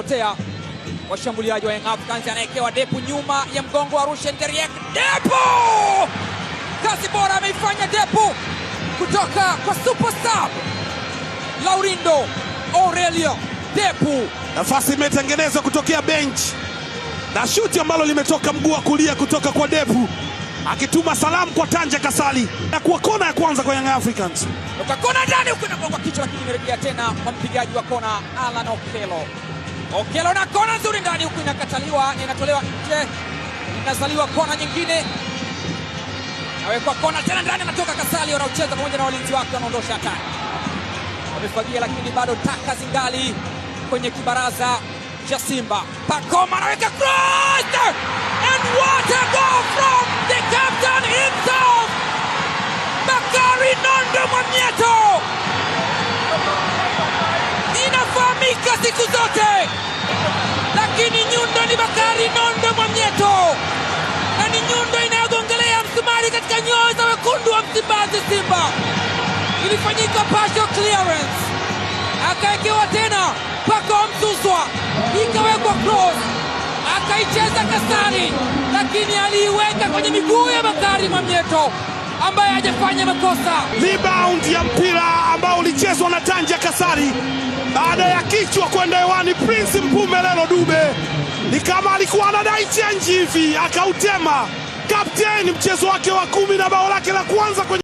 Otea, washambuliaji wa Young Africans, anaekewa Depu nyuma ya mgongo wa Rushen Derrick. Depu! Kazi bora ameifanya Depu kutoka kwa superstar Laurindo Aurelio Depu. Nafasi imetengenezwa kutokea bench na shuti ambalo limetoka mguu wa kulia kutoka kwa Depu, akituma salamu kwa Tanja Kasali na kuwa kona ya kwanza kwa Young Africans. Toka kona ndani huko inagonga kichwa, lakini imerejea tena kwa mpigaji wa kona Alan Okello. Okello na kona nzuri ndani huko inakataliwa, inatolewa nje, inazaliwa kona nyingine. Awekwa kona tena ndani, anatoka Kasali, wanaocheza pamoja na walinzi wake wanaondosha hatari. Wamefagia lakini bado taka zingali kwenye kibaraza cha Simba. Pacoma anaweka cross! And what a goal from the captain himself! Bakari Nondo Mwamnyeto! Inafahamika siku zote, lakini nyundo ni Bakari Nondo Mwamnyeto, na ni nyundo inayogongelea msumari katika nyoyo za wekundu wa Msimbazi Simba. Ilifanyika partial clearance, akaekewa tena Pako Msuswa, ikawekwa cross, akaicheza Kasari, lakini aliiweka kwenye miguu ya Bakari Mwamnyeto ambaye hajafanya makosa. Rebound ya mpira ambao ulichezwa na Tanja Kasari baada ya kichwa kwenda hewani. Prince Mpumelelo Dube ni kama alikuwa anadai change hivi, akautema. Captain mchezo wake wa 10 na bao lake la kwanza kwenye